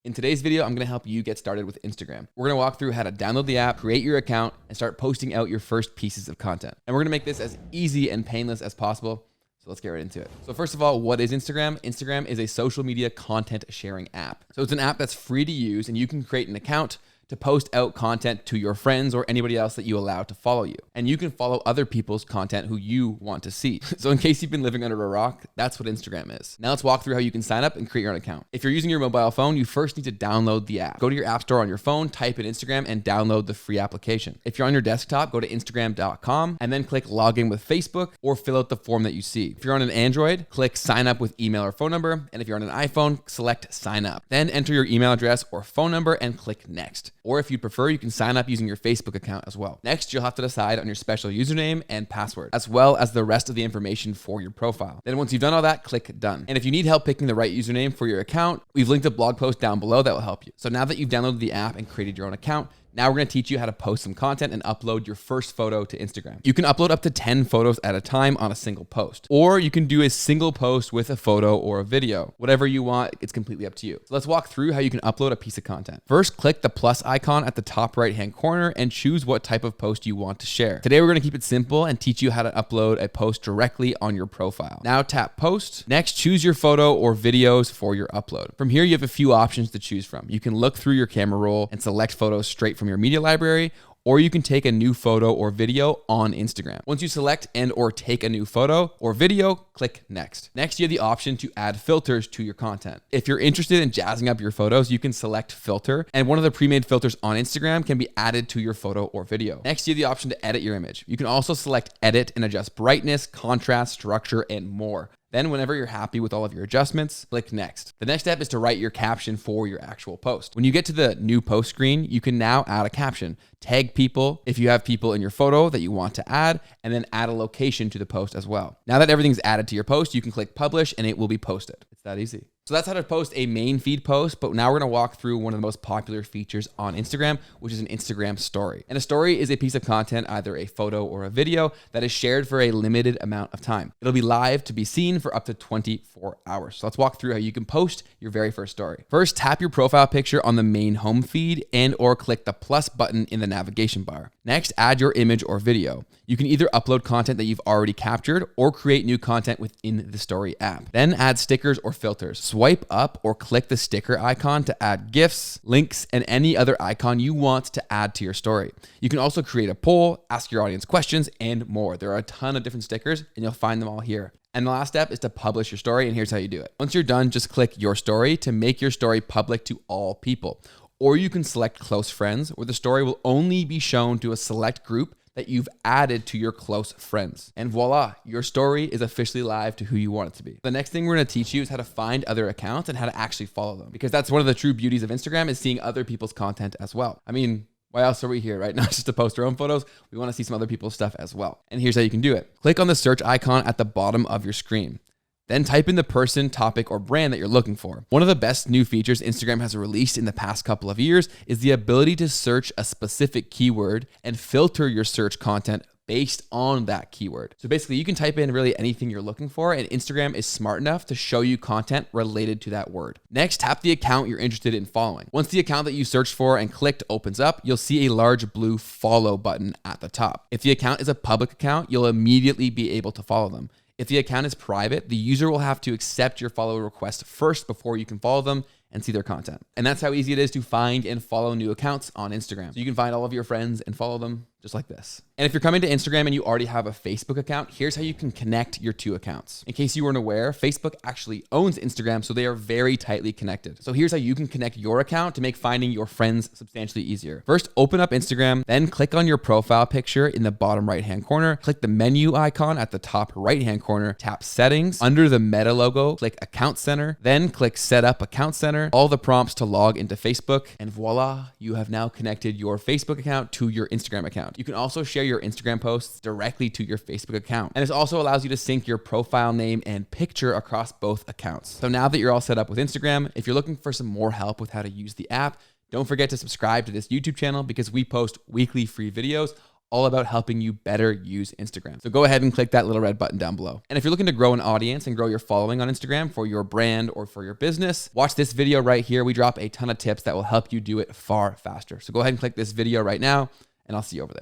In today's video, I'm gonna help you get started with Instagram. We're gonna walk through how to download the app, create your account, and start posting out your first pieces of content. And we're gonna make this as easy and painless as possible. So let's get right into it. So first of all, what is Instagram? Instagram is a social media content sharing app. So it's an app that's free to use and you can create an account to post out content to your friends or anybody else that you allow to follow you. And you can follow other people's content who you want to see. So in case you've been living under a rock, that's what Instagram is. Now let's walk through how you can sign up and create your own account. If you're using your mobile phone, you first need to download the app. Go to your app store on your phone, type in Instagram and download the free application. If you're on your desktop, go to instagram.com and then click log in with Facebook or fill out the form that you see. If you're on an Android, click sign up with email or phone number. And if you're on an iPhone, select sign up. Then enter your email address or phone number and click next. Or if you prefer, you can sign up using your Facebook account as well. Next, you'll have to decide on your special username and password, as well as the rest of the information for your profile. Then once you've done all that, click done. And if you need help picking the right username for your account, we've linked a blog post down below that will help you. So now that you've downloaded the app and created your own account, now we're gonna teach you how to post some content and upload your first photo to Instagram. You can upload up to 10 photos at a time on a single post, or you can do a single post with a photo or a video. Whatever you want, it's completely up to you. So let's walk through how you can upload a piece of content. First, click the plus icon at the top right-hand corner and choose what type of post you want to share. Today, we're gonna keep it simple and teach you how to upload a post directly on your profile. Now tap post. Next, choose your photo or videos for your upload. From here, you have a few options to choose from. You can look through your camera roll and select photos straight from your media library, or you can take a new photo or video on Instagram. Once you select and or take a new photo or video, click next. Next, you have the option to add filters to your content. If you're interested in jazzing up your photos, you can select filter, and one of the pre-made filters on Instagram can be added to your photo or video. Next, you have the option to edit your image. You can also select edit and adjust brightness, contrast, structure, and more. Then whenever you're happy with all of your adjustments, click next. The next step is to write your caption for your actual post. When you get to the new post screen, you can now add a caption. Tag people if you have people in your photo that you want to add, and then add a location to the post as well. Now that everything's added to your post, you can click publish and it will be posted. It's that easy. So that's how to post a main feed post, but now we're gonna walk through one of the most popular features on Instagram, which is an Instagram story. And a story is a piece of content, either a photo or a video, that is shared for a limited amount of time. It'll be live to be seen for up to 24 hours. So let's walk through how you can post your very first story. First, tap your profile picture on the main home feed and or click the plus button in the navigation bar. Next, add your image or video. You can either upload content that you've already captured or create new content within the story app. Then add stickers or filters. Swipe up or click the sticker icon to add GIFs, links, and any other icon you want to add to your story. You can also create a poll, ask your audience questions, and more. There are a ton of different stickers and you'll find them all here. And the last step is to publish your story, and here's how you do it. Once you're done, just click your story to make your story public to all people. Or you can select close friends, where the story will only be shown to a select group that you've added to your close friends. And voila, your story is officially live to who you want it to be. The next thing we're gonna teach you is how to find other accounts and how to actually follow them, because that's one of the true beauties of Instagram, is seeing other people's content as well. I mean, why else are we here, right? Not just to post our own photos, we wanna see some other people's stuff as well. And here's how you can do it. Click on the search icon at the bottom of your screen. Then type in the person, topic, or brand that you're looking for. One of the best new features Instagram has released in the past couple of years is the ability to search a specific keyword and filter your search content based on that keyword. So basically you can type in really anything you're looking for, and Instagram is smart enough to show you content related to that word. Next, tap the account you're interested in following. Once the account that you searched for and clicked opens up, you'll see a large blue follow button at the top. If the account is a public account, you'll immediately be able to follow them. If the account is private, the user will have to accept your follow request first before you can follow them and see their content. And that's how easy it is to find and follow new accounts on Instagram. So you can find all of your friends and follow them just like this. And if you're coming to Instagram and you already have a Facebook account, here's how you can connect your two accounts. In case you weren't aware, Facebook actually owns Instagram, so they are very tightly connected. So here's how you can connect your account to make finding your friends substantially easier. First, open up Instagram, then click on your profile picture in the bottom right-hand corner, click the menu icon at the top right-hand corner, tap settings. Under the Meta logo, click Account Center, then click Set Up Account Center, all the prompts to log into Facebook, and voila, you have now connected your Facebook account to your Instagram account. You can also share your Instagram posts directly to your Facebook account. And this also allows you to sync your profile name and picture across both accounts. So now that you're all set up with Instagram, if you're looking for some more help with how to use the app, don't forget to subscribe to this YouTube channel, because we post weekly free videos all about helping you better use Instagram. So go ahead and click that little red button down below. And if you're looking to grow an audience and grow your following on Instagram for your brand or for your business, watch this video right here. We drop a ton of tips that will help you do it far faster. So go ahead and click this video right now, and I'll see you over there.